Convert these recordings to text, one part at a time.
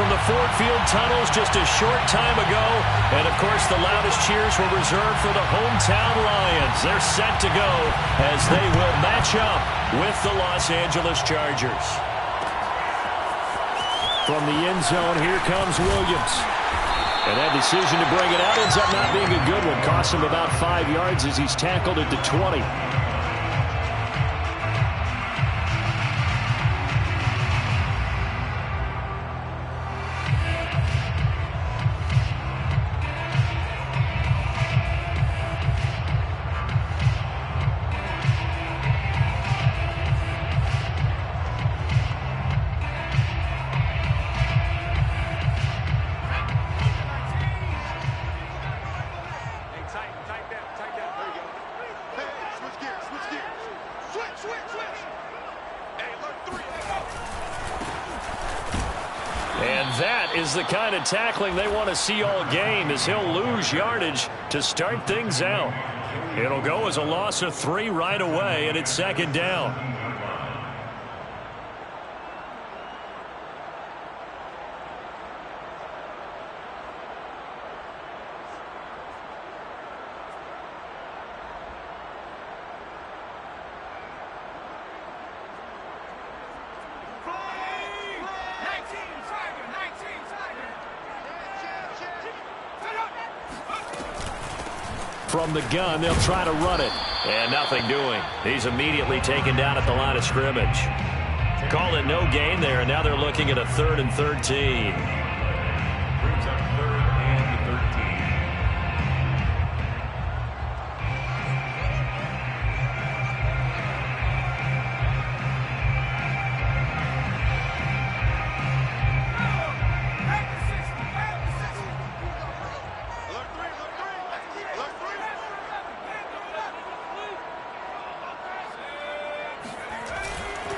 from the Ford Field tunnels just a short time ago. And, of course, the loudest cheers were reserved for the hometown Lions. They're set to go as they will match up with the Los Angeles Chargers. From the end zone, here comes Williams. And that decision to bring it out ends up not being a good one. Cost him about 5 yards as he's tackled at the 20. The kind of tackling they want to see all game as he'll lose yardage to start things out. It'll go as a loss of 3 right away, and it's second down. From the gun, they'll try to run it. And nothing doing. He's immediately taken down at the line of scrimmage. Call it no gain there, and now they're looking at a 3rd and 13. Brings up 3rd and 13.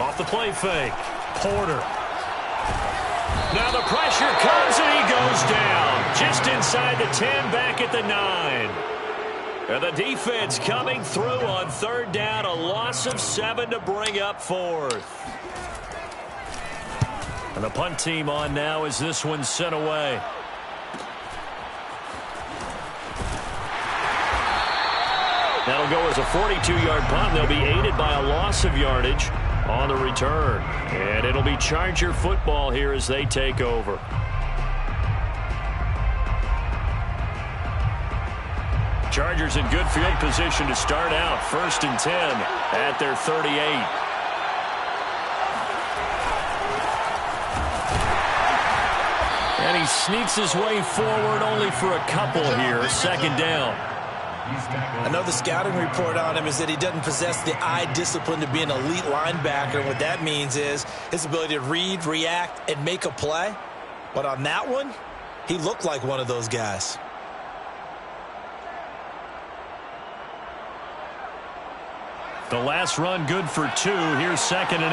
Off the play fake. Porter. Now the pressure comes and he goes down. Just inside the 10, back at the 9. And the defense coming through on 3rd down. A loss of 7 to bring up 4th. And the punt team on now as this one's sent away. That'll go as a 42-yard punt. They'll be aided by a loss of yardage on the return. And it'll be Charger football here as they take over. Chargers in good field position to start out. 1st and 10 at their 38. And he sneaks his way forward only for a couple here. 2nd down. I know the scouting report on him is that he doesn't possess the eye discipline to be an elite linebacker. And what that means is his ability to read, react, and make a play. But on that one, he looked like one of those guys. The last run good for 2. Here's 2nd and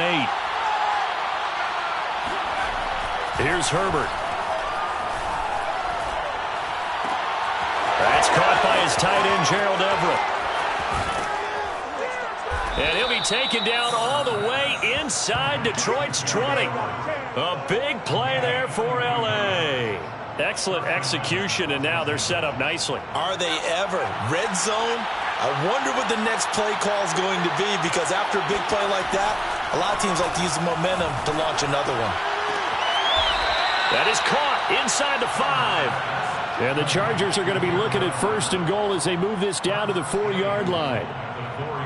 8. Here's Herbert. That's caught by his tight end, Gerald Everett. And he'll be taken down all the way inside Detroit's 20. A big play there for L.A. Excellent execution, and now they're set up nicely. Are they ever? Red zone? I wonder what the next play call is going to be, because after a big play like that, a lot of teams like to use the momentum to launch another one. That is caught inside the 5. And the Chargers are going to be looking at 1st and goal as they move this down to the 4-yard line.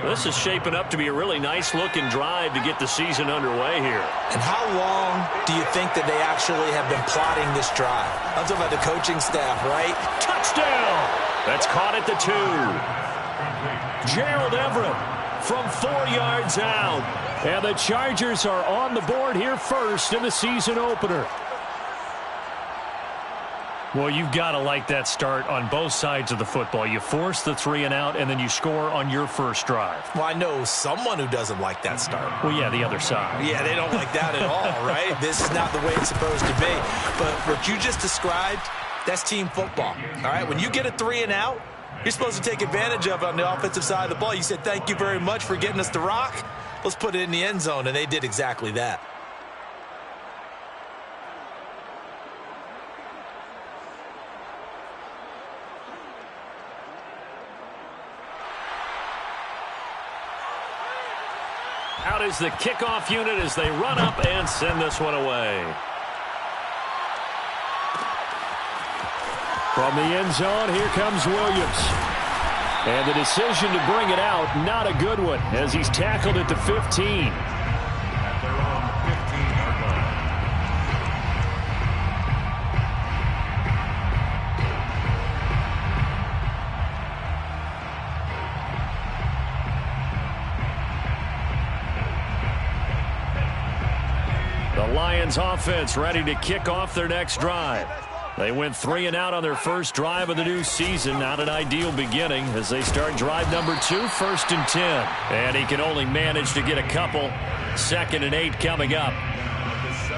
This is shaping up to be a really nice-looking drive to get the season underway here. And how long do you think that they actually have been plotting this drive? I'm talking about the coaching staff, right? Touchdown! That's caught at the 2. Gerald Everett from 4 yards out. And the Chargers are on the board here first in the season opener. Well, you've got to like that start on both sides of the football. You force the 3 and out, and then you score on your first drive. Well, I know someone who doesn't like that start. Well, yeah, the other side. Yeah, they don't like that at all, right? This is not the way it's supposed to be. But what you just described, that's team football, all right? When you get a 3 and out, you're supposed to take advantage of it on the offensive side of the ball. You said, thank you very much for getting us the rock. Let's put it in the end zone, and they did exactly that. Out is the kickoff unit as they run up and send this one away. From the end zone, here comes Williams. And the decision to bring it out, not a good one, as he's tackled at the 15. At their own 15-yard line. The Lions offense ready to kick off their next drive. They went 3 and out on their first drive of the new season. Not an ideal beginning as they start drive number 2, 1st and 10. And he can only manage to get a couple. 2nd and 8 coming up.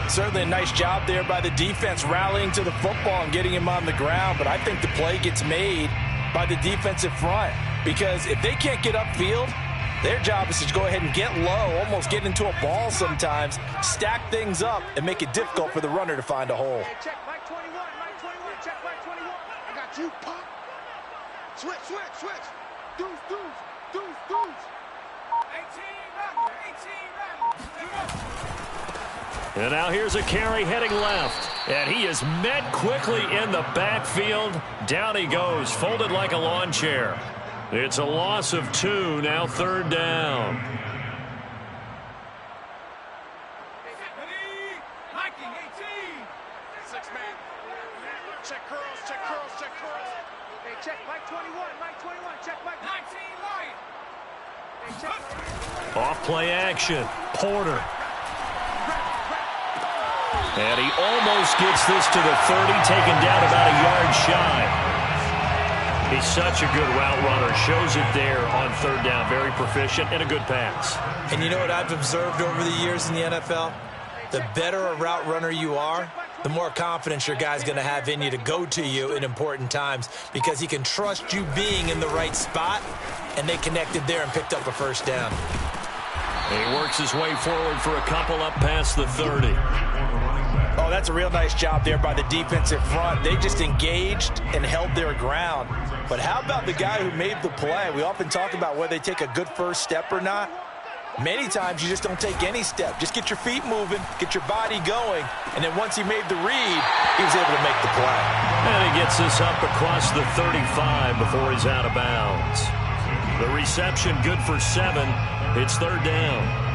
Certainly a nice job there by the defense rallying to the football and getting him on the ground. But I think the play gets made by the defensive front. Because if they can't get upfield, their job is to go ahead and get low, almost get into a ball sometimes, stack things up, and make it difficult for the runner to find a hole. Hey, check Mike 21, Mike 21, check Mike 21. I got you, pop. Switch, switch, switch. Deuce, deuce, deuce, deuce. 18, And now here's a carry heading left. And he is met quickly in the backfield. Down he goes, folded like a lawn chair. It's a loss of 2, now 3rd down. Check curls, check curls, check curls. Hey, check Mike 21, Mike 21, check Mike 19, light. Hey, check. Off play action, Porter. And he almost gets this to the 30, taken down about a yard shy. He's such a good route runner. Shows it there on 3rd down. Very proficient and a good pass. And you know what I've observed over the years in the NFL? The better a route runner you are, the more confidence your guy's going to have in you to go to you in important times because he can trust you being in the right spot, and they connected there and picked up a 1st down. He works his way forward for a couple up past the 30. Oh, that's a real nice job there by the defensive front. They just engaged and held their ground. But how about the guy who made the play? We often talk about whether they take a good first step or not. Many times you just don't take any step. Just get your feet moving, get your body going, and then once he made the read, he was able to make the play. And he gets this up across the 35 before he's out of bounds. The reception good for 7. It's 3rd down.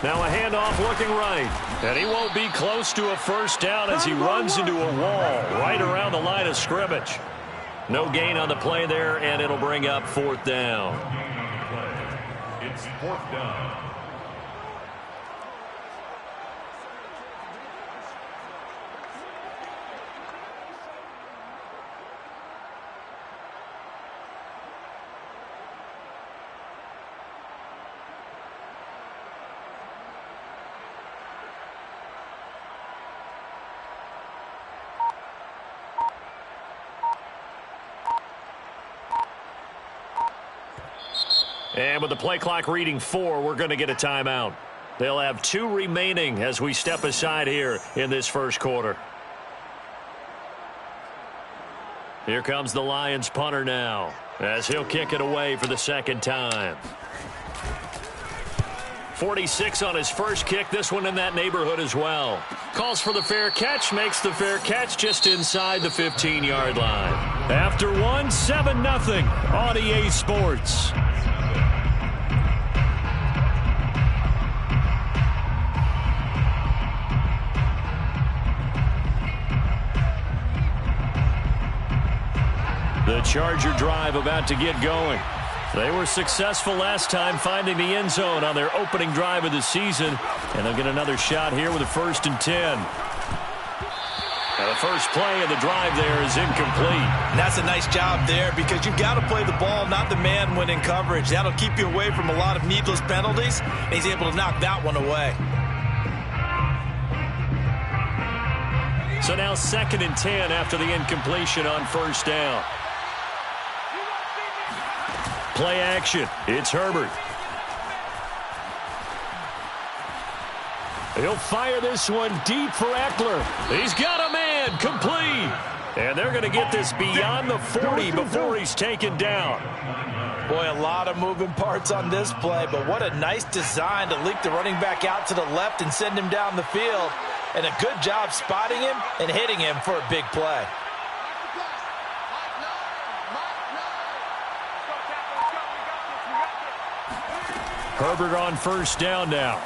Now a handoff looking right. And he won't be close to a 1st down as he runs into a wall right around the line of scrimmage. No gain on the play there, and it'll bring up 4th down. It's 4th down. And with the play clock reading 4, we're going to get a timeout. They'll have 2 remaining as we step aside here in this 1st quarter. Here comes the Lions punter now as he'll kick it away for the 2nd time. 46 on his first kick. This one in that neighborhood as well. Calls for the fair catch, makes the fair catch just inside the 15-yard line. After 1, 7-0 on EA Sports. The Charger drive about to get going. They were successful last time finding the end zone on their opening drive of the season. And they'll get another shot here with a 1st and 10. And the first play of the drive there is incomplete. And that's a nice job there because you've got to play the ball, not the man when in coverage. That'll keep you away from a lot of needless penalties. And he's able to knock that one away. So now 2nd and 10 after the incompletion on 1st down. Play action. It's Herbert. He'll fire this one deep for Eckler. He's got a man, complete. And they're going to get this beyond the 40 before he's taken down. Boy, a lot of moving parts on this play, but what a nice design to leak the running back out to the left and send him down the field. And a good job spotting him and hitting him for a big play. Herbert on first down now.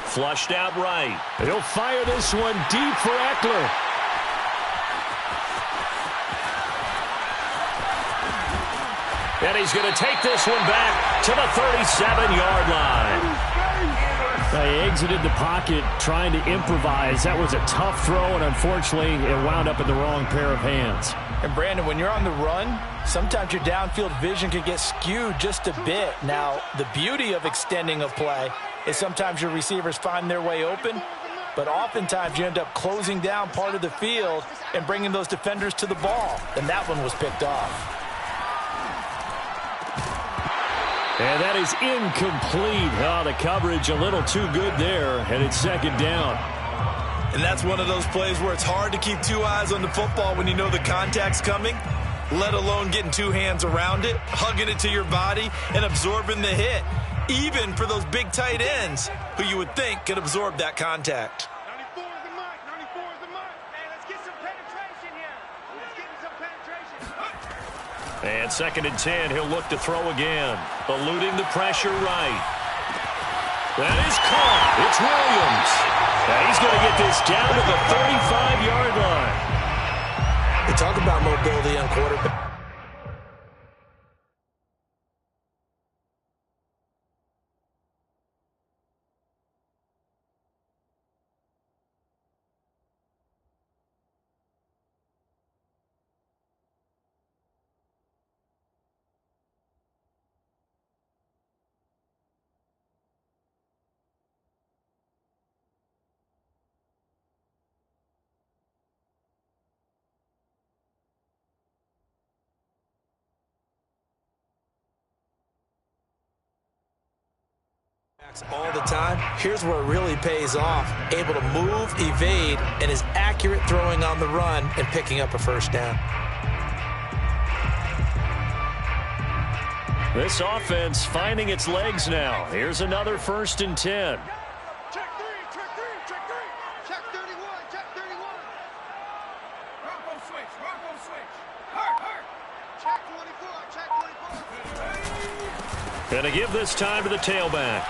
Flushed out right. He'll fire this one deep for Eckler. And he's going to take this one back to the 37-yard line. They exited the pocket trying to improvise. That was a tough throw, and unfortunately, it wound up in the wrong pair of hands. And Brandon, when you're on the run, sometimes your downfield vision can get skewed just a bit. Now, the beauty of extending a play is sometimes your receivers find their way open, but oftentimes you end up closing down part of the field and bringing those defenders to the ball. And that one was picked off. And that is incomplete. Oh, the coverage a little too good there, and it's second down. And that's one of those plays where it's hard to keep two eyes on the football when you know the contact's coming, let alone getting two hands around it, hugging it to your body, and absorbing the hit, even for those big tight ends who you would think could absorb that contact. 94 is the mark. 94 is the mark. Hey, let's get some penetration here. Let's get some penetration. And second and 10, he'll look to throw again. Eluding the pressure right. That is caught. It's Williams. And he's going to get this down to the 35-yard line. They talk about mobility on quarterback. All the time. Here's where it really pays off. Able to move, evade, and is accurate throwing on the run and picking up a first down. This offense finding its legs now. Here's another first and 10. Check three, check three, check three. Check 31, check 31. Rocco switch, Rocco switch. Hurt. Check 24, check 24. Gonna give this time to the tailback.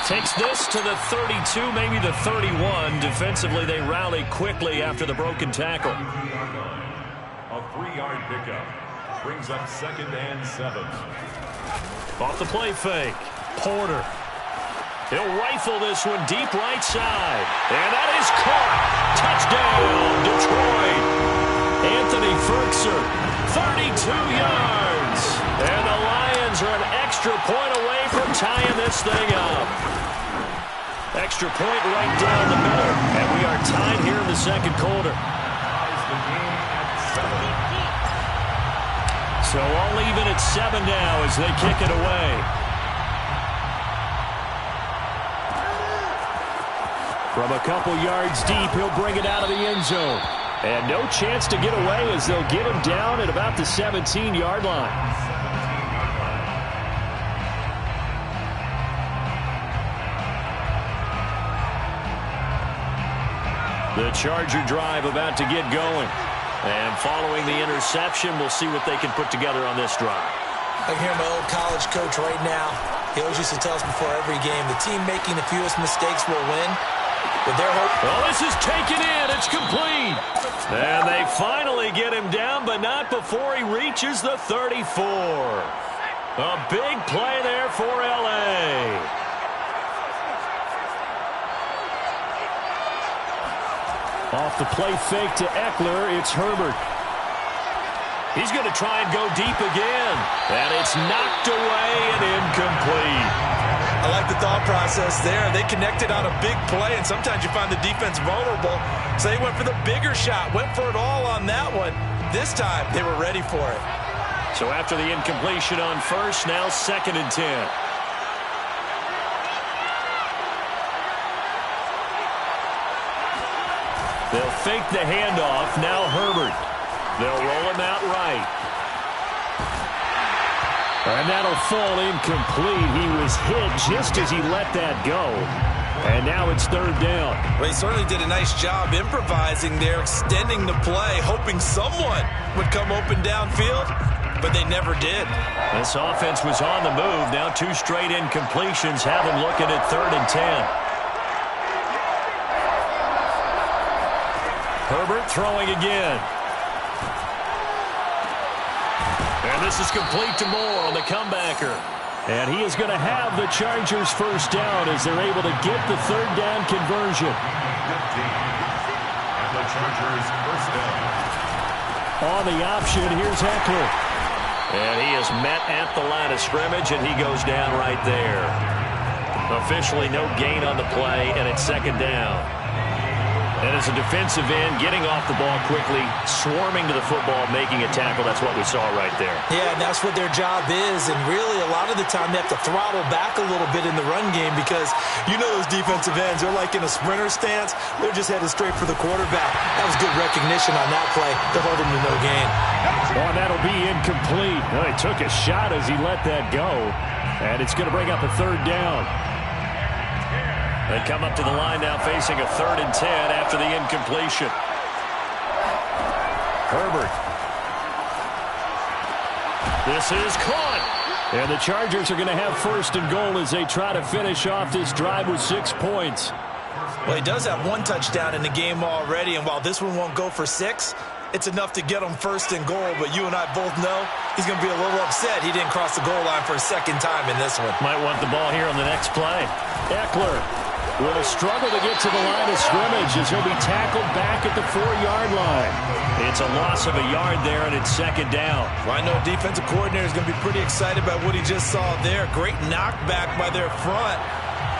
Takes this to the 32, maybe the 31. Defensively, they rally quickly after the broken tackle. A 3-yard pickup brings up 2nd and 7. Off the play fake. Porter. He'll rifle this one deep right side. And that is caught. Touchdown, Detroit. Anthony Ferkser, 32 yards. And the Lions are an extra point away from tying this thing up. Extra point right down the middle. And we are tied here in the second quarter. So all even at 7 now as they kick it away. From a couple yards deep, he'll bring it out of the end zone. And no chance to get away as they'll get him down at about the 17-yard line. The Charger drive about to get going. And following the interception, we'll see what they can put together on this drive. I hear my old college coach right now. He always used to tell us before every game, the team making the fewest mistakes will win. With their hope. Well, this is taken in. It's complete. And they finally get him down, but not before he reaches the 34. A big play there for L.A. Off the play fake to Eckler, it's Herbert. He's going to try and go deep again. And it's knocked away and incomplete. I like the thought process there. They connected on a big play, and sometimes you find the defense vulnerable. So they went for the bigger shot, went for it all on that one. This time, they were ready for it. So after the incompletion on first, now 2nd and 10. They'll fake the handoff. Now Herbert. They'll roll him out right. And that'll fall incomplete. He was hit just as he let that go. And now it's third down. Well, he certainly did a nice job improvising there, extending the play, hoping someone would come open downfield, but they never did. This offense was on the move. Now 2 straight incompletions have them looking at 3rd and 10. Herbert throwing again. And this is complete to Moore on the comebacker. And he is going to have the Chargers first down as they're able to get the 3rd down conversion. And the Chargers first down. On the option, here's Eckler. And he is met at the line of scrimmage, and he goes down right there. Officially no gain on the play, and it's 2nd down. And as a defensive end, getting off the ball quickly, swarming to the football, making a tackle, that's what we saw right there. Yeah, and that's what their job is. And really, a lot of the time, they have to throttle back a little bit in the run game because you know those defensive ends, they're like in a sprinter stance. They're just headed straight for the quarterback. That was good recognition on that play to hold him to no gain. Oh, and that'll be incomplete. Well, he took a shot as he let that go. And it's going to bring up a 3rd down. They come up to the line now facing a 3rd and 10 after the incompletion. Herbert. This is caught. And the Chargers are going to have 1st and goal as they try to finish off this drive with 6 points. Well, he does have 1 touchdown in the game already, and while this one won't go for 6, it's enough to get him 1st and goal. But you and I both know he's going to be a little upset he didn't cross the goal line for a 2nd time in this one. Might want the ball here on the next play. Eckler will struggle to get to the line of scrimmage as he'll be tackled back at the 4-yard line. It's a loss of a yard there, and it's 2nd down. Well, I know defensive coordinator is going to be pretty excited about what he just saw there. Great knockback by their front.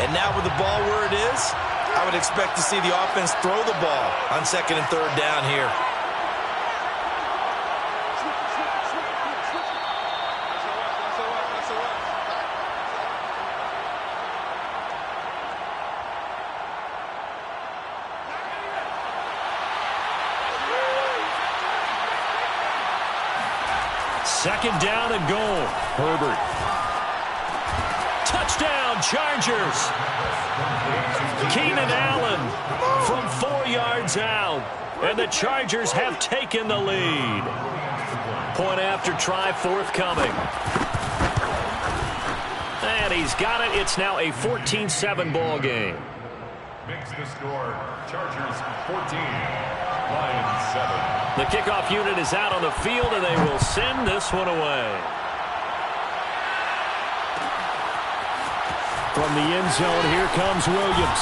And now with the ball where it is, I would expect to see the offense throw the ball on 2nd and 3rd down here. Second down and goal. Herbert. Touchdown, Chargers. Keenan Allen from 4 yards out. And the Chargers have taken the lead. Point after try forthcoming. And he's got it. It's now a 14-7 ball game. Makes the score Chargers 14, Lions 7. The kickoff unit is out on the field, and they will send this one away. From the end zone, here comes Williams.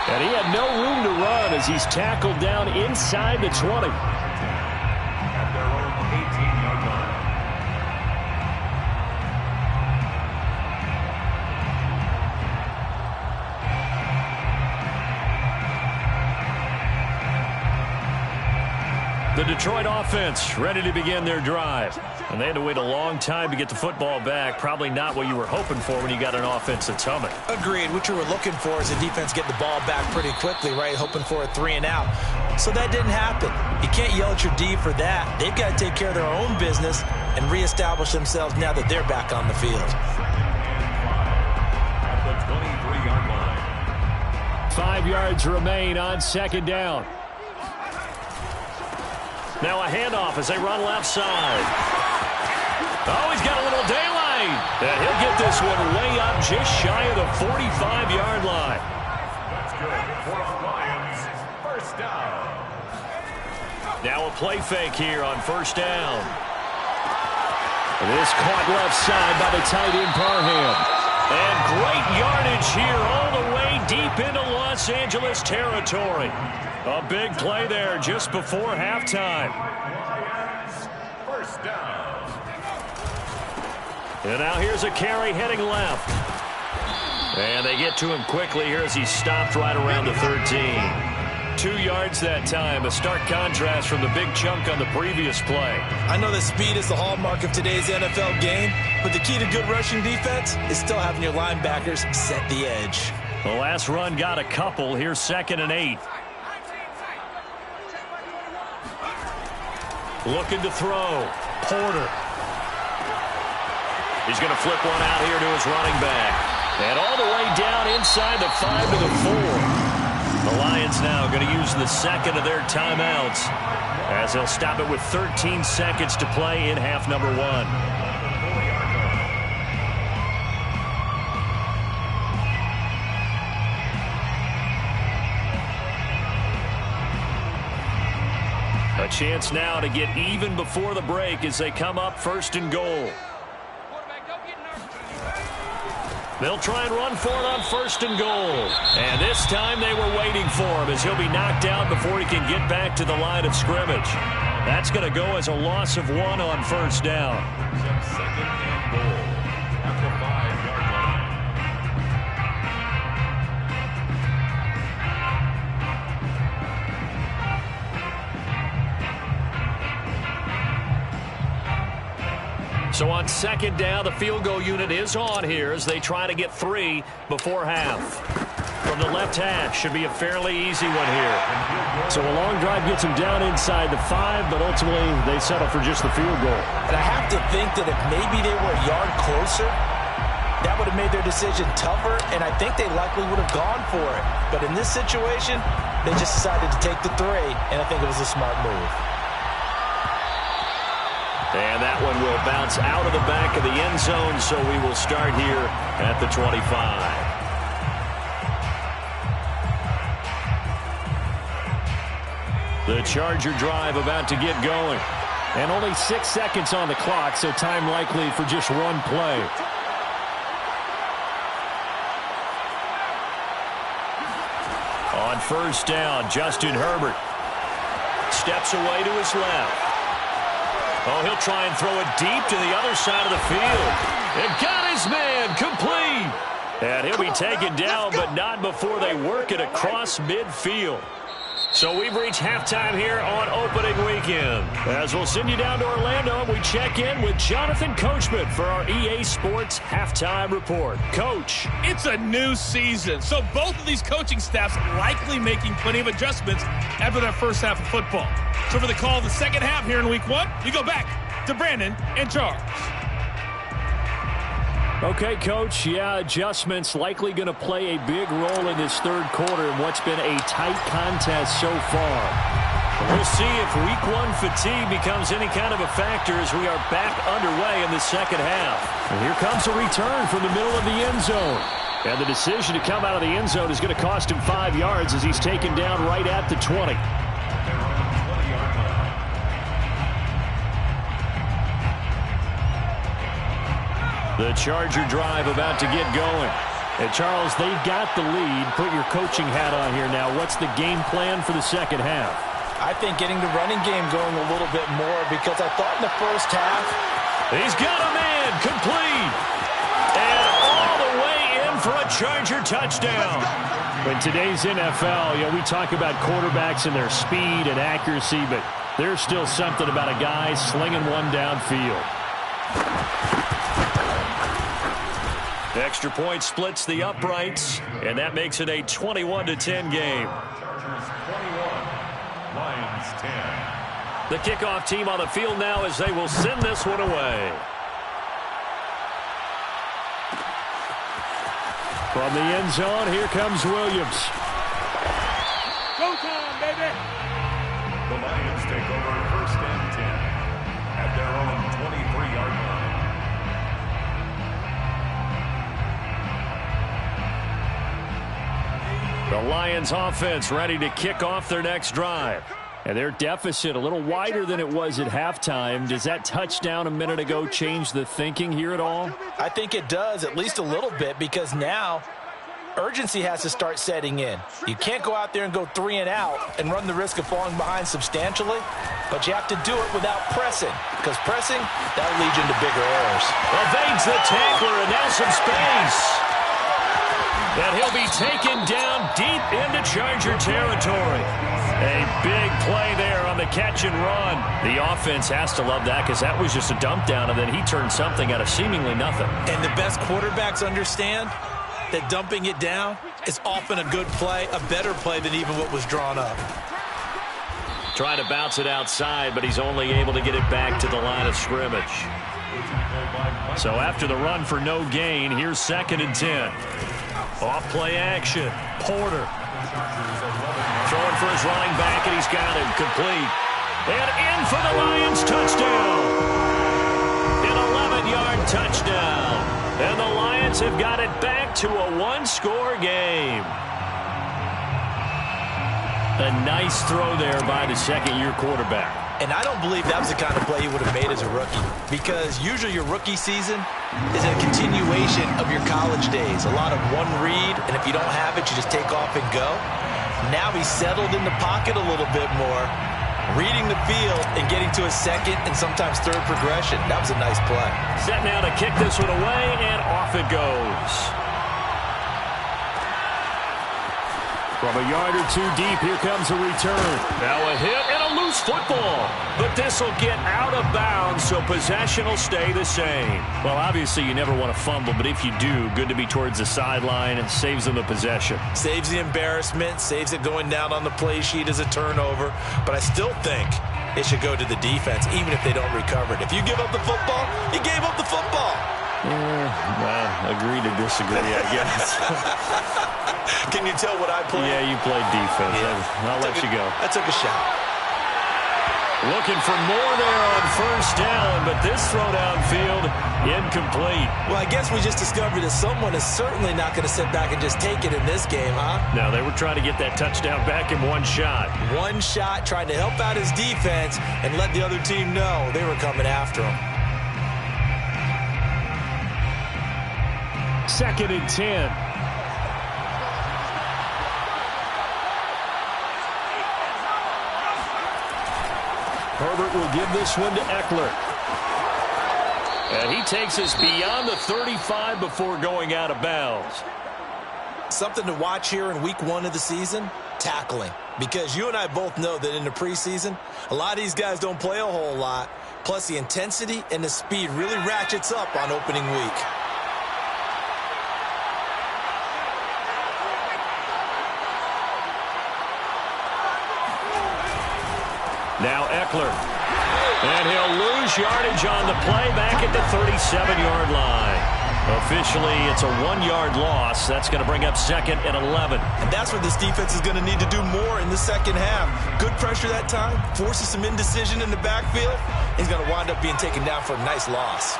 And he had no room to run as he's tackled down inside the 20. At their own 18-yard line. The Detroit offense ready to begin their drive. And they had to wait a long time to get the football back. Probably not what you were hoping for when you got an offense that's humming. Agreed. What you were looking for is a defense getting the ball back pretty quickly, right? Hoping for a 3 and out. So that didn't happen. You can't yell at your D for that. They've got to take care of their own business and reestablish themselves now that they're back on the field. At the 23-yard line. 5 yards remain on 2nd down. Now a handoff as they run left side. Oh, he's got a little daylight. And he'll get this one way up just shy of the 45-yard line. That's good for the Lions. First down. Now a play fake here on 1st down. This caught left side by the tight end Parham. And great yardage here all the way deep into Los Angeles territory. A big play there just before halftime. First down. And now here's a carry heading left. And they get to him quickly here as he stopped right around the 13. 2 yards that time, a stark contrast from the big chunk on the previous play. I know that speed is the hallmark of today's NFL game, but the key to good rushing defense is still having your linebackers set the edge. The last run got a couple. Here's 2nd and 8. Looking to throw. Porter. He's going to flip one out here to his running back. And all the way down inside the 5 to the 4. The Lions now going to use the second of their timeouts as they'll stop it with 13 seconds to play in half number 1. A chance now to get even before the break as they come up 1st and goal. They'll try and run for it on 1st and goal. And this time they were waiting for him as he'll be knocked down before he can get back to the line of scrimmage. That's going to go as a loss of 1 on 1st down. 2nd and goal at the 5-yard line. So on 2nd down, the field goal unit is on here as they try to get 3 before half. From the left hash, should be a fairly easy one here. So a long drive gets them down inside the 5, but ultimately they settle for just the field goal. And I have to think that if maybe they were a yard closer, that would have made their decision tougher, and I think they likely would have gone for it. But in this situation, they just decided to take the 3, and I think it was a smart move. And that one will bounce out of the back of the end zone, so we will start here at the 25. The Charger drive about to get going. And only 6 seconds on the clock, so time likely for just one play. On 1st down, Justin Herbert steps away to his left. Oh, he'll try and throw it deep to the other side of the field. And got his man complete. And he'll be taken down, but not before they work it across midfield. So we've reached halftime here on opening weekend. As we'll send you down to Orlando, we check in with Jonathan Coachman for our EA Sports Halftime Report. Coach. It's a new season, so both of these coaching staffs likely making plenty of adjustments after their first half of football. So for the call of the second half here in Week 1, we go back to Brandon and Charles. Okay, Coach, adjustments likely going to play a big role in this 3rd quarter in what's been a tight contest so far. We'll see if Week 1 fatigue becomes any kind of a factor as we are back underway in the second half. And here comes a return from the middle of the end zone. And the decision to come out of the end zone is going to cost him 5 yards as he's taken down right at the 20. The Charger drive about to get going. And Charles, they've got the lead. Put your coaching hat on here now. What's the game plan for the second half? I think getting the running game going a little bit more because I thought in the first half. He's got a man complete. And all the way in for a Charger touchdown. In today's NFL, we talk about quarterbacks and their speed and accuracy, but there's still something about a guy slinging one downfield. The extra point splits the uprights, and that makes it a 21-10 game. Chargers 21, Lions 10. The kickoff team on the field now as they will send this one away. From the end zone, here comes Williams. Go time, baby! The Lions take over 1st and 10 at their own 23-yard line. The Lions offense ready to kick off their next drive. And their deficit a little wider than it was at halftime. Does that touchdown a minute ago change the thinking here at all? I think it does, at least a little bit, because now urgency has to start setting in. You can't go out there and go 3 and out and run the risk of falling behind substantially, but you have to do it without pressing, because pressing, that'll lead you into bigger errors. Evades the tackler, and now some space. And he'll be taken down deep into Charger territory. A big play there on the catch and run. The offense has to love that because that was just a dump down, and then he turned something out of seemingly nothing. And the best quarterbacks understand that dumping it down is often a good play, a better play than even what was drawn up. Trying to bounce it outside, but he's only able to get it back to the line of scrimmage. So after the run for no gain, here's 2nd and 10. Off play action. Porter. Throwing for his running back, and he's got him complete. And in for the Lions touchdown. An 11-yard touchdown. And the Lions have got it back to a one-score game. A nice throw there by the second-year quarterback. And I don't believe that was the kind of play he would have made as a rookie, because usually your rookie season is a continuation of your college days. A lot of one read, and if you don't have it, you just take off and go. Now he's settled in the pocket a little bit more, reading the field and getting to a second and sometimes third progression. That was a nice play. Set now to kick this one away, and off it goes. From a yard or two deep, here comes a return. Now a hit and a loose football. But this will get out of bounds, so possession will stay the same. Well, obviously you never want to fumble, but if you do, good to be towards the sideline. It saves them the possession. Saves the embarrassment, saves it going down on the play sheet as a turnover. But I still think it should go to the defense, even if they don't recover it. If you give up the football, you gave up the football. Well, agree to disagree, I guess. Can you tell what I played? Yeah, you played defense. Yeah. I'll let you go. I took a shot. Looking for more there on first down, but this throw downfield incomplete. Well, I guess we just discovered that someone is certainly not going to sit back and just take it in this game, huh? No, they were trying to get that touchdown back in one shot. One shot, trying to help out his defense and let the other team know they were coming after him. 2nd and 10. Herbert will give this one to Eckler. And he takes us beyond the 35 before going out of bounds. Something to watch here in week 1 of the season, tackling. Because you and I both know that in the preseason, a lot of these guys don't play a whole lot. Plus the intensity and the speed really ratchets up on opening week. Now Eckler. And he'll lose yardage on the play back at the 37-yard line. Officially, it's a 1-yard loss. That's going to bring up 2nd and 11. And that's where this defense is going to need to do more in the second half. Good pressure that time. Forces some indecision in the backfield. He's going to wind up being taken down for a nice loss.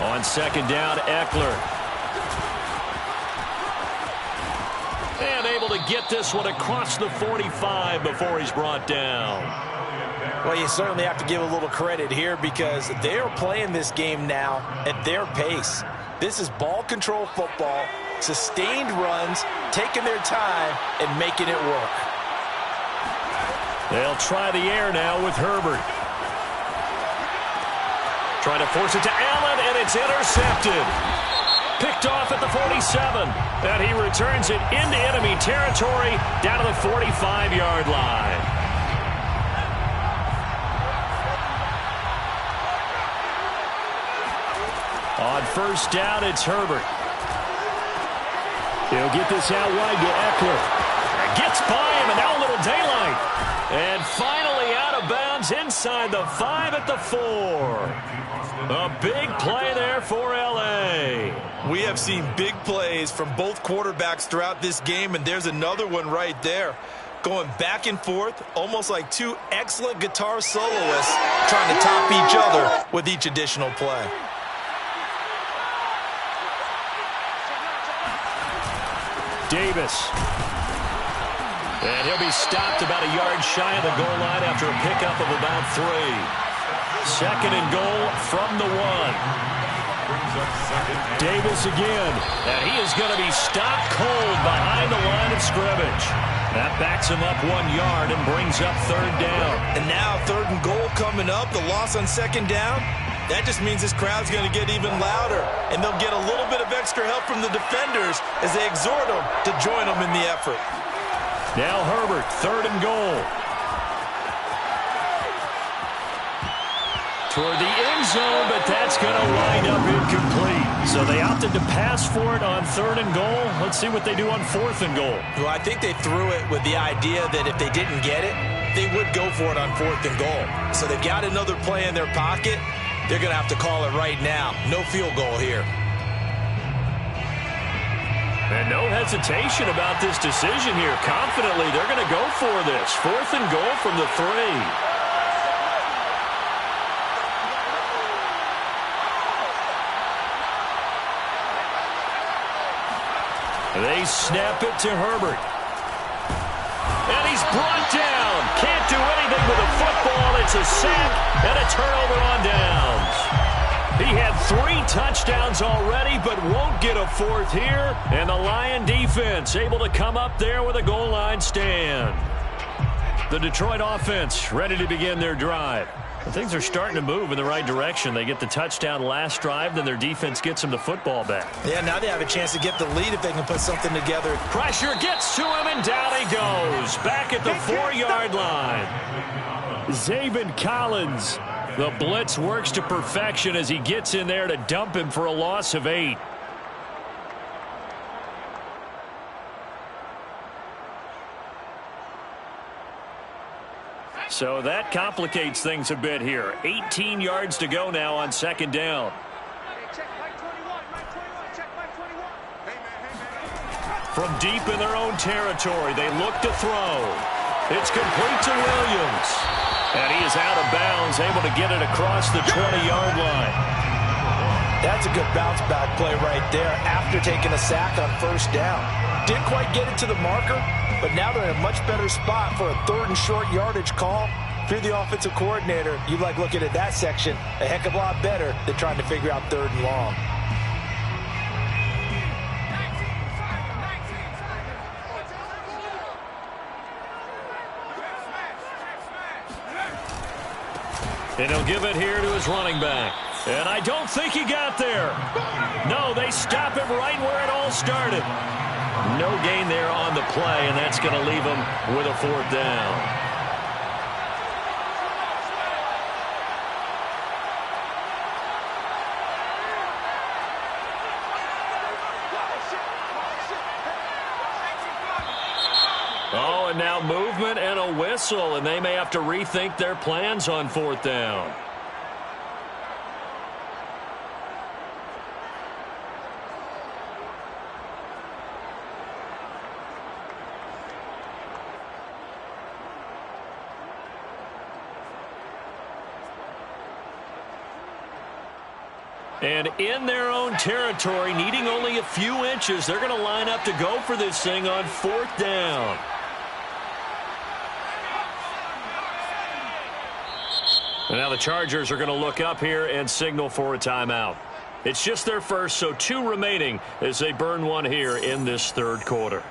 On 2nd down, Eckler. And able to get this one across the 45 before he's brought down. Well, you certainly have to give a little credit here because they are playing this game now at their pace. This is ball control football, sustained runs, taking their time and making it work. They'll try the air now with Herbert. Trying to force it to Allen, and it's intercepted. Picked off at the 47, and he returns it into enemy territory down to the 45-yard line. On first down, it's Herbert. He'll get this out wide to Eckler. Gets by him, and now a little daylight. And finally out of bounds inside the 5 at the 4. A big play there for L.A. We have seen big plays from both quarterbacks throughout this game, and there's another one right there. Going back and forth, almost like two excellent guitar soloists trying to top each other with each additional play. Davis. And he'll be stopped about a yard shy of the goal line after a pickup of about 3. 2nd and goal from the 1. Davis again. And he is going to be stopped cold behind the line of scrimmage. That backs him up 1 yard and brings up 3rd down. And now 3rd and goal coming up. The loss on 2nd down. That just means this crowd's going to get even louder. And they'll get a little bit of extra help from the defenders as they exhort them to join them in the effort. Now Herbert, 3rd and goal. toward the end zone, but that's going to wind up incomplete. So they opted to pass for it on 3rd and goal. Let's see what they do on 4th and goal. Well, I think they threw it with the idea that if they didn't get it, they would go for it on 4th and goal. So they've got another play in their pocket. They're going to have to call it right now. No field goal here. And no hesitation about this decision here. Confidently, they're going to go for this. 4th and goal from the 3. They snap it to Herbert. And he's brought down. Can't do anything with a football. It's a sack and a turnover on downs. He had 3 touchdowns already, but won't get a 4th here. And the Lion defense able to come up there with a goal line stand. The Detroit offense ready to begin their drive. Things are starting to move in the right direction. They get the touchdown last drive, then their defense gets them the football back. Yeah, now they have a chance to get the lead if they can put something together. Pressure gets to him, and down he goes. Back at the 4-yard line. Zaven Collins. The blitz works to perfection as he gets in there to dump him for a loss of 8. So that complicates things a bit here. 18 yards to go now on 2nd down. From deep in their own territory, they look to throw. It's complete to Williams. And he is out of bounds, able to get it across the 20-yard line. That's a good bounce-back play right there after taking a sack on 1st down. Didn't quite get it to the marker, but now they're in a much better spot for a 3rd and short yardage call. If you're the offensive coordinator, you like looking at that section a heck of a lot better than trying to figure out 3rd and long. And he'll give it here to his running back. And I don't think he got there. No, they stop him right where it all started. No gain there on the play, and that's going to leave him with a 4th down. Oh, and now movement and a whistle, and they may have to rethink their plans on 4th down. And in their own territory, needing only a few inches, they're going to line up to go for this thing on 4th down. And now the Chargers are going to look up here and signal for a timeout. It's just their first, so 2 remaining as they burn one here in this 3rd quarter.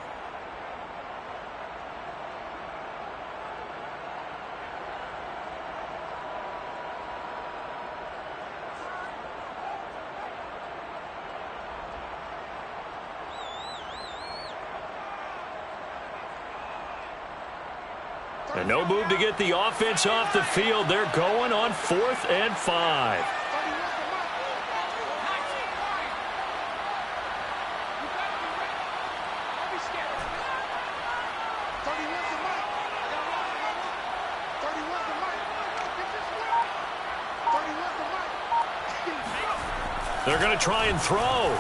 And no move to get the offense off the field. They're going on 4th and 5. They're going to try and throw.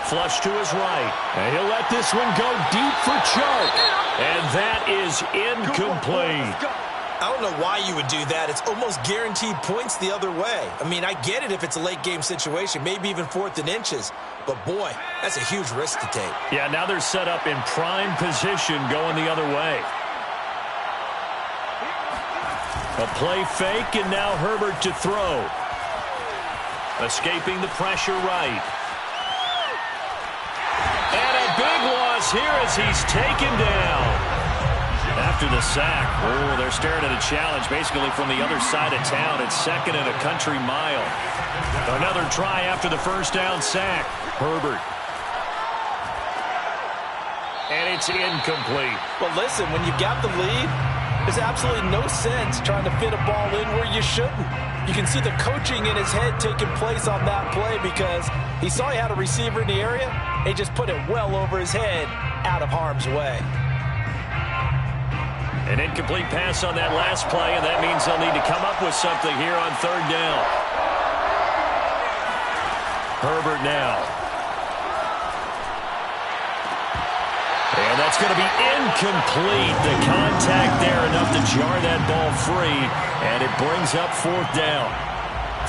Flush to his right. And he'll let this one go deep for Chark. And that is incomplete. I don't know why you would do that. It's almost guaranteed points the other way. I mean, I get it if it's a late game situation, maybe even 4th and inches. But, boy, that's a huge risk to take. Yeah, now they're set up in prime position going the other way. A play fake, and now Herbert to throw. Escaping the pressure right. And a big loss here as he's taken down. After the sack, oh, they're staring at a challenge basically from the other side of town. It's 2nd and a country mile. Another try after the 1st down sack. Herbert. And it's incomplete. Well, listen, when you've got the lead, There's absolutely no sense trying to fit a ball in where you shouldn't. You can see the coaching in his head taking place on that play because he saw he had a receiver in the area. He just put it well over his head out of harm's way. An incomplete pass on that last play, and that means they'll need to come up with something here on third down. Herbert now. And that's going to be incomplete. The contact there enough to jar that ball free, and it brings up fourth down.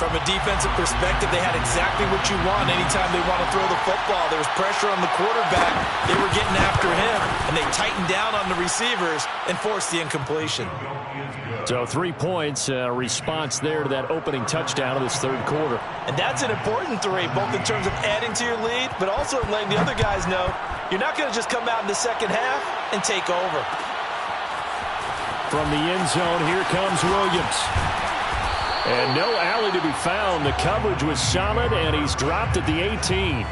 From a defensive perspective, they had exactly what you want anytime they want to throw the football. There was pressure on the quarterback. They were getting after him, and they tightened down on the receivers and forced the incompletion. So 3 points, a response there to that opening touchdown of this third quarter. And that's an important 3, both in terms of adding to your lead, but also letting the other guys know you're not going to just come out in the second half and take over. From the end zone, here comes Williams. And no alley to be found. The coverage was solid, and he's dropped at the 18. 18-yard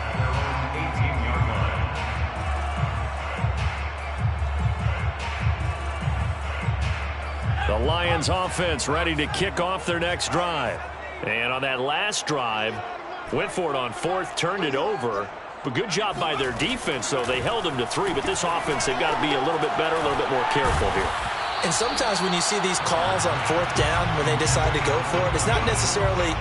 line. The Lions offense ready to kick off their next drive. And on that last drive, went for it on fourth, turned it over. But good job by their defense, though. They held them to 3, but this offense, they've got to be a little bit better, a little bit more careful here. And sometimes when you see these calls on fourth down, when they decide to go for it, it's not necessarily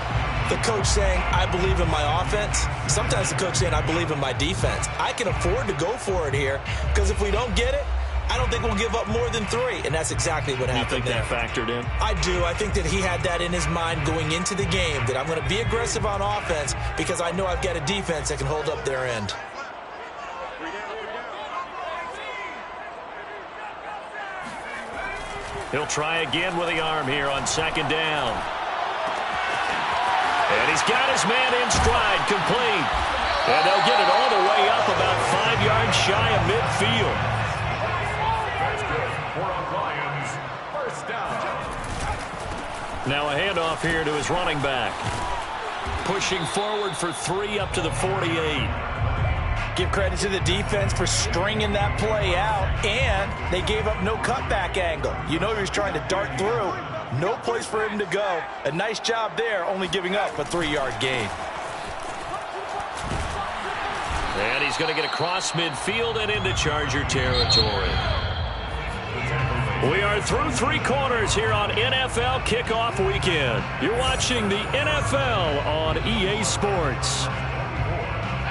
the coach saying, I believe in my offense. Sometimes the coach saying, I believe in my defense. I can afford to go for it here because if we don't get it, I don't think we'll give up more than 3. And that's exactly what happened there. You think that factored in? I do. I think that he had that in his mind going into the game, that I'm going to be aggressive on offense because I know I've got a defense that can hold up their end. He'll try again with the arm here on second down. And he's got his man in stride, complete. And they'll get it all the way up about 5 yards shy of midfield. That's good. For the Lions, first down. Now a handoff here to his running back. Pushing forward for 3 up to the 48. Give credit to the defense for stringing that play out, and they gave up no cutback angle. You know he was trying to dart through. No place for him to go. A nice job there, only giving up a 3-yard gain. And he's going to get across midfield and into Charger territory. We are through 3 quarters here on NFL Kickoff Weekend. You're watching the NFL on EA Sports.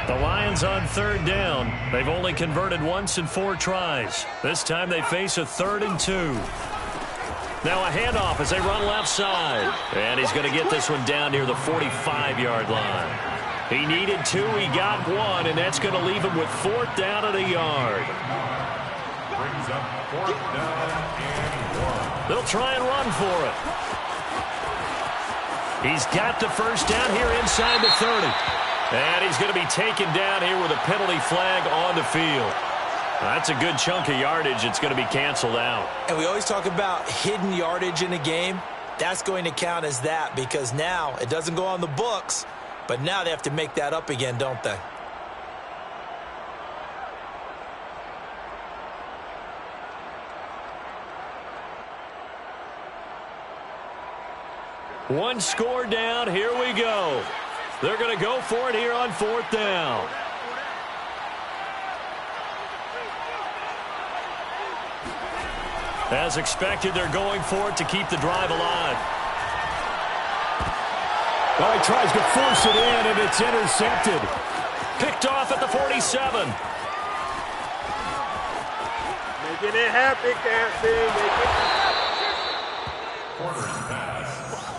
The Lions on third down. They've only converted once in 4 tries. This time they face a 3rd and 2. Now a handoff as they run left side. And he's going to get this one down near the 45-yard line. He needed 2, he got 1, and that's going to leave him with 4th down and a yard. Brings up 4th down and 1. They'll try and run for it. He's got the first down here inside the 30. And he's going to be taken down here with a penalty flag on the field. That's a good chunk of yardage. It's going to be canceled out. And we always talk about hidden yardage in a game. That's going to count as that because now it doesn't go on the books, but now they have to make that up again, don't they? One score down. Here we go. They're going to go for it here on 4th down. As expected, they're going for it to keep the drive alive. Well, he tries to force it in, and it's intercepted. Picked off at the 47. Making it happen, Cassie. Corner's pass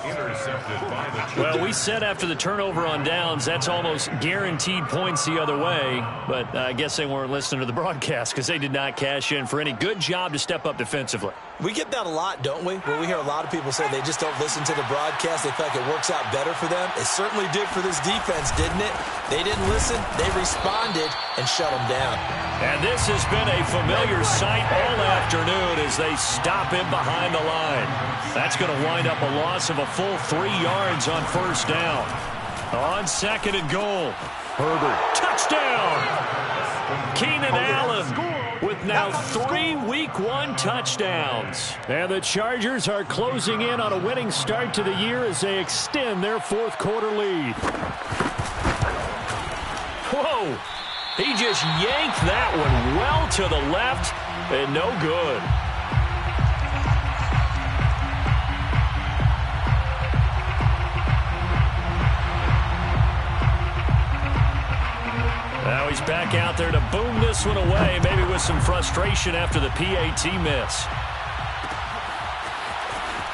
intercepted by the Chiefs. Well, we said after the turnover on downs, that's almost guaranteed points the other way. But I guess they weren't listening to the broadcast because they did not cash in for any good job to step up defensively. We get that a lot, don't we? Where we hear a lot of people say they just don't listen to the broadcast. They feel like it works out better for them. It certainly did for this defense, didn't it? They didn't listen. They responded and shut them down. And this has been a familiar sight all afternoon as they stop him behind the line. That's going to wind up a loss of a full 3 yards on first down. On 2nd and goal. Herbert, touchdown! Keenan Allen with now 3 Week 1 touchdowns. And the Chargers are closing in on a winning start to the year as they extend their fourth quarter lead. Whoa! He just yanked that one well to the left and no good. Now he's back out there to boom this one away, maybe with some frustration after the PAT miss.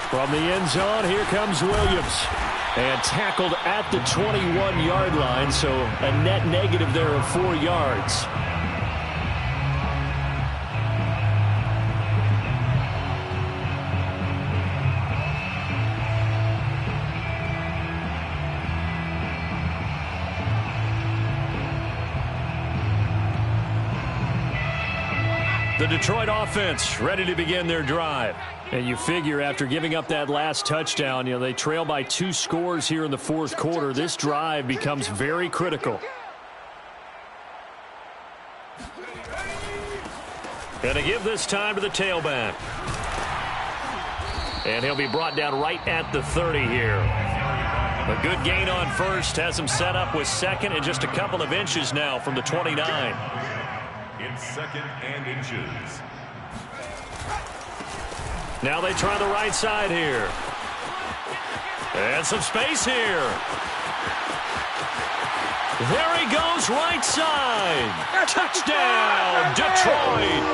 From the end zone, here comes Williams. And tackled at the 21-yard line, so a net negative there of 4 yards. The Detroit offense ready to begin their drive. And you figure after giving up that last touchdown, they trail by 2 scores here in the fourth quarter. This drive becomes very critical. Going to give this time to the tailback. And he'll be brought down right at the 30 here. A good gain on first has him set up with second and just a couple of inches now from the 29. It's 2nd and inches. Now they try the right side here. And some space here. There he goes, right side. Touchdown, Detroit.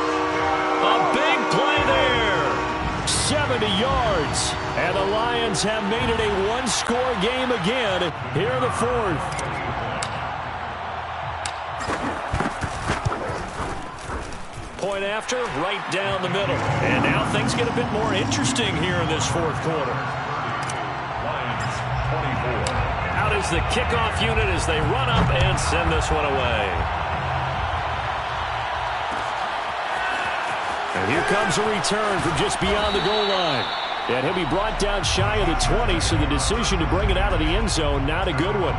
A big play there. 70 yards. And the Lions have made it a one-score game again here in the fourth. Point after, right down the middle. And now things get a bit more interesting here in this fourth quarter. Lions 24. Out is the kickoff unit as they run up and send this one away. And here comes a return from just beyond the goal line. And he'll be brought down shy of the 20, so the decision to bring it out of the end zone, not a good one.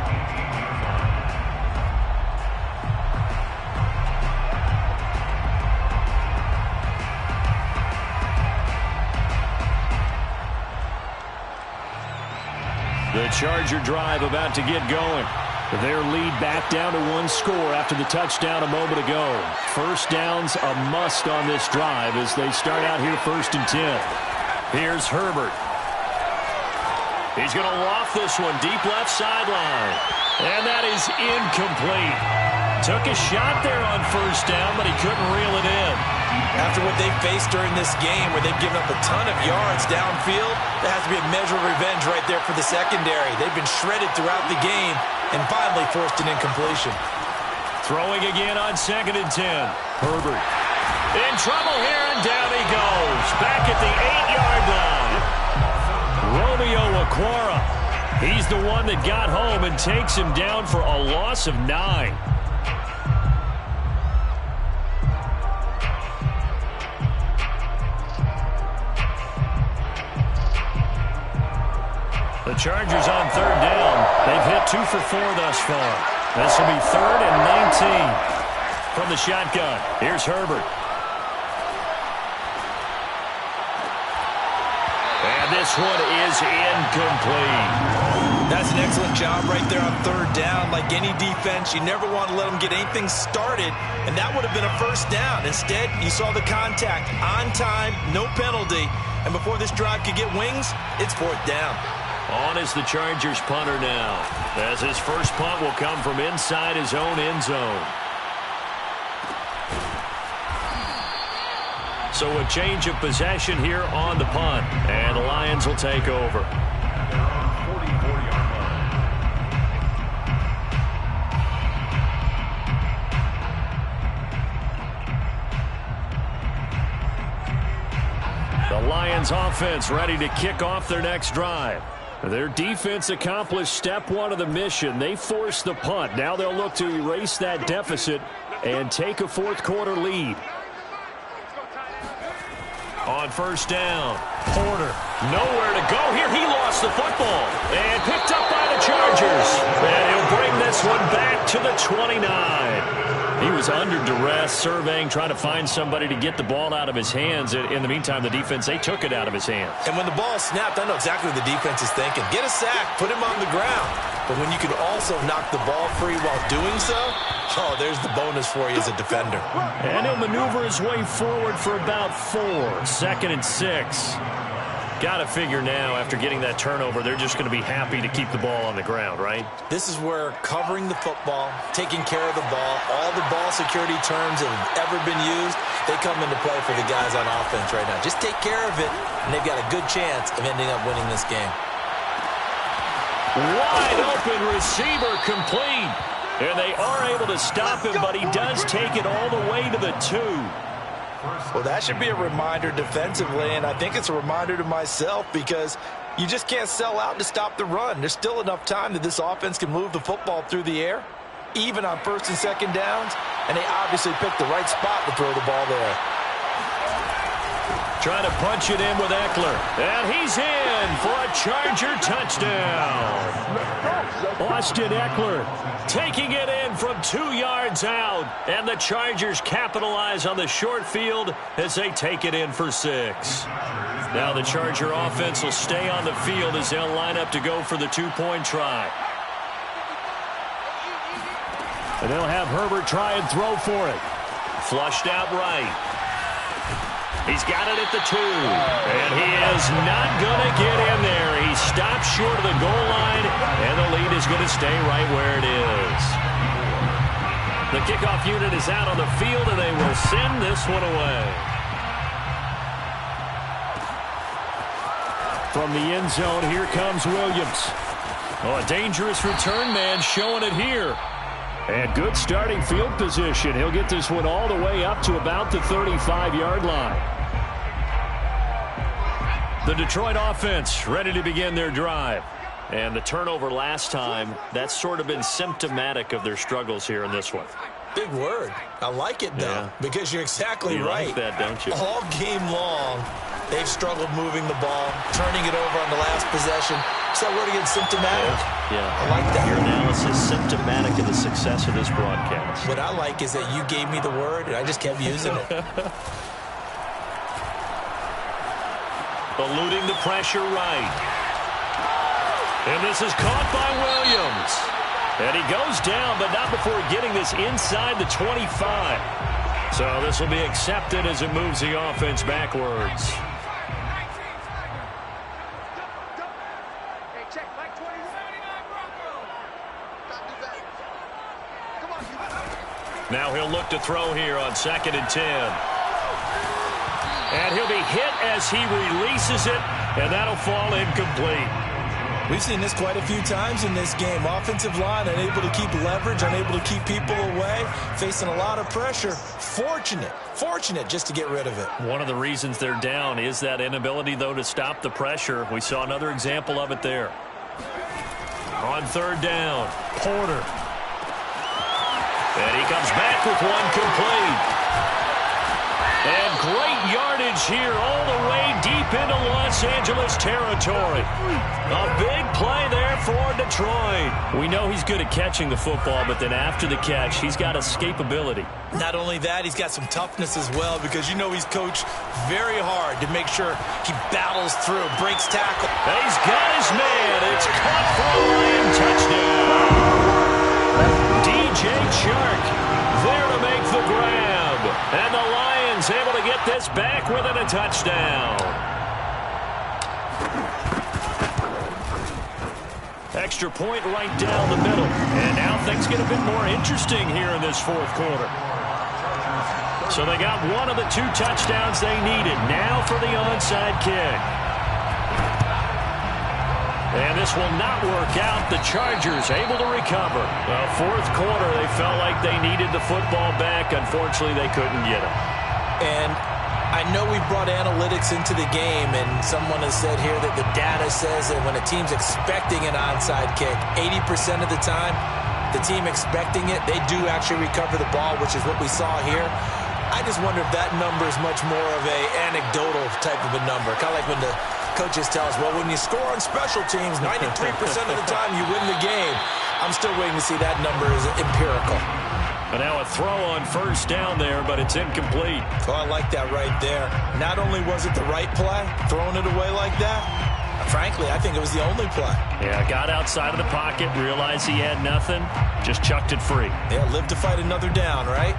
The Charger drive about to get going. Their lead back down to 1 score after the touchdown a moment ago. First down's a must on this drive as they start out here 1st and 10. Here's Herbert. He's going to loft this one deep left sideline. And that is incomplete. Took a shot there on first down, but he couldn't reel it in. After what they faced during this game where they've given up a ton of yards downfield, there has to be a measure of revenge right there for the secondary. They've been shredded throughout the game and finally forced an incompletion. Throwing again on 2nd and 10. Herbert in trouble here, and down he goes. Back at the 8-yard line. Romeo Okwara. He's the one that got home and takes him down for a loss of 9. The Chargers on 3rd down. They've hit 2 for 4 thus far. This will be 3rd and 19 from the shotgun. Here's Herbert. And this one is incomplete. That's an excellent job right there on 3rd down. Like any defense, you never want to let them get anything started, and that would have been a first down. Instead, you saw the contact on time, no penalty, and before this drive could get wings, it's 4th down. On is the Chargers punter now, as his first punt will come from inside his own end zone. So a change of possession here on the punt, and the Lions will take over. They're on 44-yard line. The Lions offense ready to kick off their next drive. Their defense accomplished step 1 of the mission. They forced the punt. Now they'll look to erase that deficit and take a fourth quarter lead. On first down, Porter, nowhere to go here. He lost the football and picked up by the Chargers. And he'll bring this one back to the 29. He was under duress, surveying, trying to find somebody to get the ball out of his hands. In the meantime, the defense, they took it out of his hands. And when the ball is snapped, I know exactly what the defense is thinking. Get a sack, put him on the ground. But when you can also knock the ball free while doing so, oh, there's the bonus for you as a defender. And he'll maneuver his way forward for about 4. 2nd and 6. Got to figure now, after getting that turnover, they're just going to be happy to keep the ball on the ground, right? This is where covering the football, taking care of the ball, all the ball security terms that have ever been used, they come into play for the guys on offense right now. Just take care of it, and they've got a good chance of ending up winning this game. Wide open receiver complete. And they are able to stop him, but he does take it all the way to the 2. Well, that should be a reminder defensively, and I think it's a reminder to myself because you just can't sell out to stop the run. There's still enough time that this offense can move the football through the air, even on 1st and 2nd downs, and they obviously picked the right spot to throw the ball there. Trying to punch it in with Eckler. And he's in for a Charger touchdown. Austin Eckler taking it in from 2 yards out. And the Chargers capitalize on the short field as they take it in for 6. Now the Charger offense will stay on the field as they'll line up to go for the 2-point try. And they'll have Herbert try and throw for it. Flushed out right. He's got it at the 2, and he is not going to get in there. He stops short of the goal line, and the lead is going to stay right where it is. The kickoff unit is out on the field, and they will send this one away. From the end zone, here comes Williams. Oh, a dangerous return man showing it here. And good starting field position. He'll get this one all the way up to about the 35-yard line. The Detroit offense ready to begin their drive. And the turnover last time, that's sort of been symptomatic of their struggles here in this one. Big word. I like it, though, because you're exactly right. You like that, don't you? All game long, they've struggled moving the ball, turning it over on the last possession. Is that word again, symptomatic? Yeah. I like that. Your analysis symptomatic of the success of this broadcast. What I like is that you gave me the word, and I just kept using it. Eluding the pressure right. And this is caught by Williams. And he goes down, but not before getting this inside the 25. So this will be accepted as it moves the offense backwards. Now he'll look to throw here on 2nd and 10. And he'll be hit as he releases it, and that'll fall incomplete. We've seen this quite a few times in this game. Offensive line unable to keep leverage, unable to keep people away, facing a lot of pressure. Fortunate just to get rid of it. One of the reasons they're down is that inability, though, to stop the pressure. We saw another example of it there. On 3rd down, Porter. And he comes back with one complete. And great yardage here all the way deep into Los Angeles territory. A big play there for Detroit. We know he's good at catching the football, but then after the catch, he's got escapability. Not only that, he's got some toughness as well because you know he's coached very hard to make sure he battles through, breaks tackle. He's got his man. It's caught for a Lion touchdown. DJ Chark there to make the grab. And the Lions able to get this back within a touchdown. Extra point right down the middle. And now things get a bit more interesting here in this 4th quarter. So they got one of the 2 touchdowns they needed. Now for the onside kick. And this will not work out. The Chargers able to recover. Well, 4th quarter, they felt like they needed the football back. Unfortunately, they couldn't get it. And I know we brought analytics into the game, and someone has said here that the data says that when a team's expecting an onside kick, 80% of the time, the team expecting it, they do actually recover the ball, which is what we saw here. I just wonder if that number is much more of a anecdotal type of a number. Kind of like when the coaches tell us, well, when you score on special teams, 93% of the time you win the game. I'm still waiting to see that number is empirical. But now a throw on first down there, but it's incomplete. Oh, I like that right there. Not only was it the right play, throwing it away like that, frankly, I think it was the only play. Yeah, got outside of the pocket, realized he had nothing, just chucked it free. Yeah, live to fight another down, right?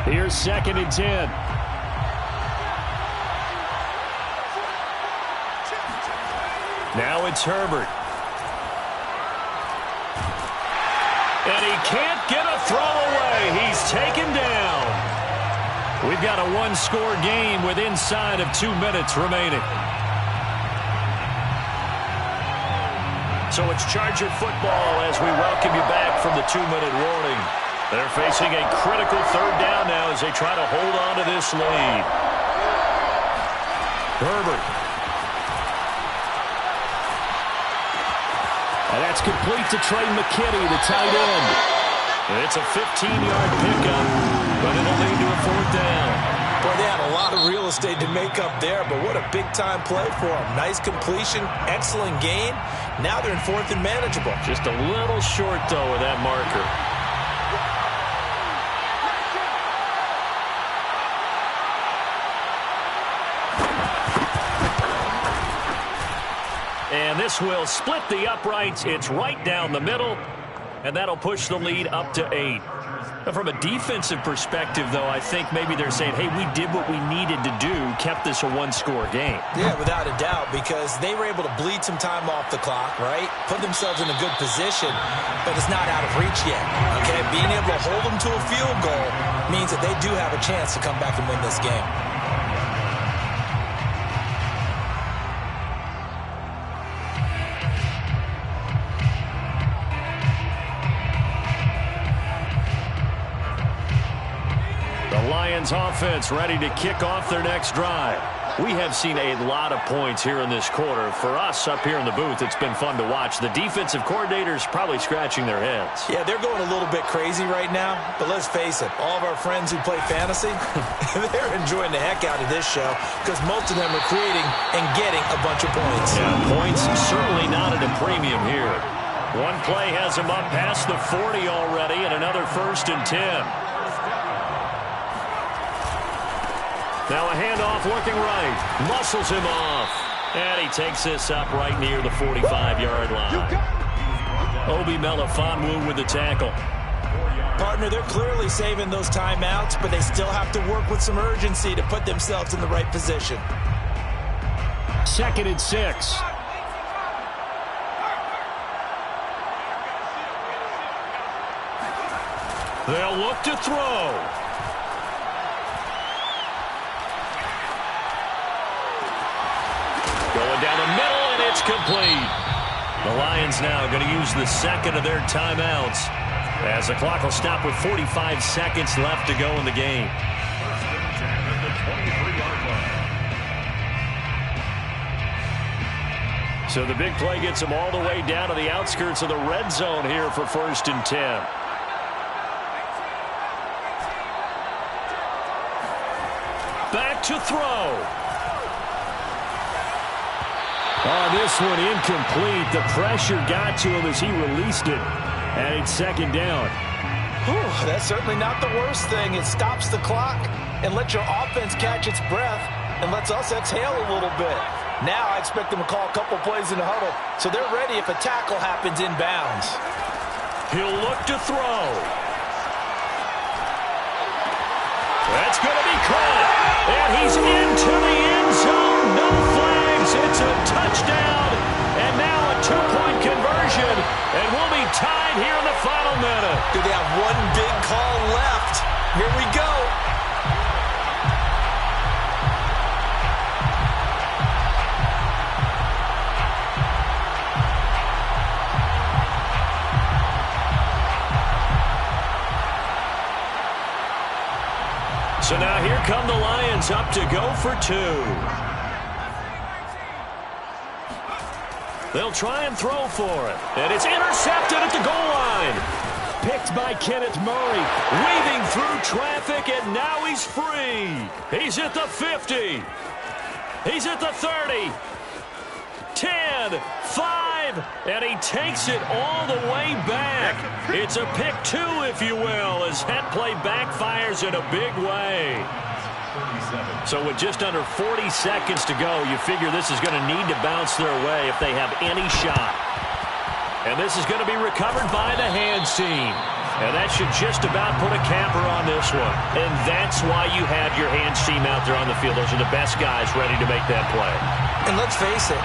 Here's 2nd and 10. Now it's Herbert. And he can't get a throw away. He's taken down. We've got a one-score game with inside of 2 minutes remaining. So it's Charger football as we welcome you back from the 2-minute warning. They're facing a critical 3rd down now as they try to hold on to this lead. Herbert. And that's complete to Trey McKinney, the tight end. It's a 15-yard pickup, but it'll lead to a 4th down. Boy, they had a lot of real estate to make up there, but what a big-time play for them. Nice completion, excellent gain. Now they're in 4th and manageable. Just a little short, though, of that marker. And this will split the uprights. It's right down the middle, and that'll push the lead up to 8. Now, from a defensive perspective, though, I think maybe they're saying, hey, we did what we needed to do, kept this a one-score game. Yeah, without a doubt, because they were able to bleed some time off the clock, right? Put themselves in a good position, but it's not out of reach yet, okay? Being able to hold them to a field goal means that they do have a chance to come back and win this game. Offense ready to kick off their next drive. We have seen a lot of points here in this quarter. For us up here in the booth, it's been fun to watch. The defensive coordinators probably scratching their heads. Yeah, they're going a little bit crazy right now, but let's face it, all of our friends who play fantasy, they're enjoying the heck out of this show because most of them are creating and getting a bunch of points. Yeah, points certainly not at a premium here. One play has them up past the 40 already, and another 1st and 10. Now a handoff looking right. Muscles him off. And he takes this up right near the 45-yard line. Obi Melifonwu with the tackle. Partner, they're clearly saving those timeouts, but they still have to work with some urgency to put themselves in the right position. 2nd and 6. They'll look to throw. Going down the middle, and it's complete. The Lions now going to use the 2nd of their timeouts as the clock will stop with 45 seconds left to go in the game. So the big play gets them all the way down to the outskirts of the red zone here for 1st and 10. Back to throw. Oh, this one incomplete. The pressure got to him as he released it. And it's 2nd down. Whew, that's certainly not the worst thing. It stops the clock and lets your offense catch its breath and lets us exhale a little bit. Now I expect them to call a couple plays in the huddle, so they're ready if a tackle happens inbounds. He'll look to throw. That's going to be caught. And he's into the end zone. No flags. It's a touchdown. And now a 2-point conversion. And we'll be tied here in the final minute. Do they have one big call left? Here we go. So now here come the Lions up to go for 2. They'll try and throw for it. And it's intercepted at the goal line. Picked by Kenneth Murray. Weaving through traffic, and now he's free. He's at the 50. He's at the 30. 10, 5. drive, and he takes it all the way back. It's a pick 2, if you will, as that play backfires in a big way. So with just under 40 seconds to go, you figure this is going to need to bounce their way if they have any shot. And this is going to be recovered by the hands team. And that should just about put a capper on this one. And that's why you have your hands team out there on the field. Those are the best guys ready to make that play. And let's face it,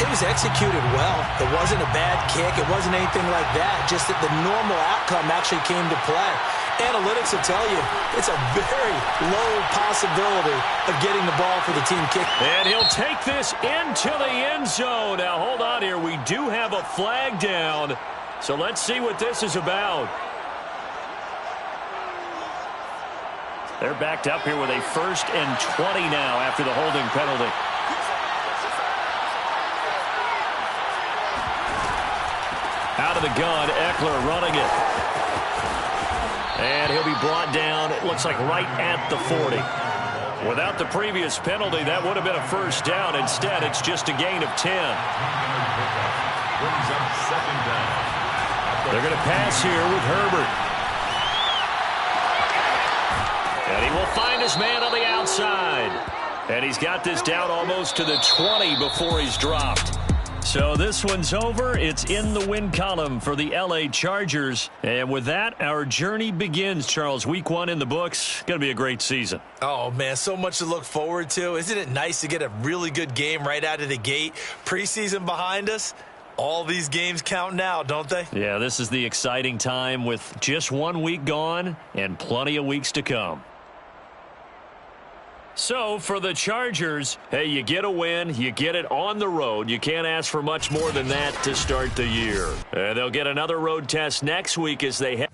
it was executed well. It wasn't a bad kick. It wasn't anything like that. Just that the normal outcome actually came to play. Analytics will tell you it's a very low possibility of getting the ball for the team kick. And he'll take this into the end zone. Now, hold on here. We do have a flag down. So let's see what this is about. They're backed up here with a 1st and 20 now after the holding penalty. Out of the gun, Eckler running it. And he'll be brought down, it looks like right at the 40. Without the previous penalty, that would have been a 1st down. Instead, it's just a gain of 10. They're going to pass here with Herbert. And he will find his man on the outside. And he's got this down almost to the 20 before he's dropped. So this one's over. It's in the win column for the L.A. Chargers. And with that, our journey begins, Charles. Week 1 in the books. Going to be a great season. Oh, man, so much to look forward to. Isn't it nice to get a really good game right out of the gate? Preseason behind us. All these games count now, don't they? Yeah, this is the exciting time with just 1 week gone and plenty of weeks to come. So, for the Chargers, hey, you get a win, you get it on the road. You can't ask for much more than that to start the year. They'll get another road test next week as they head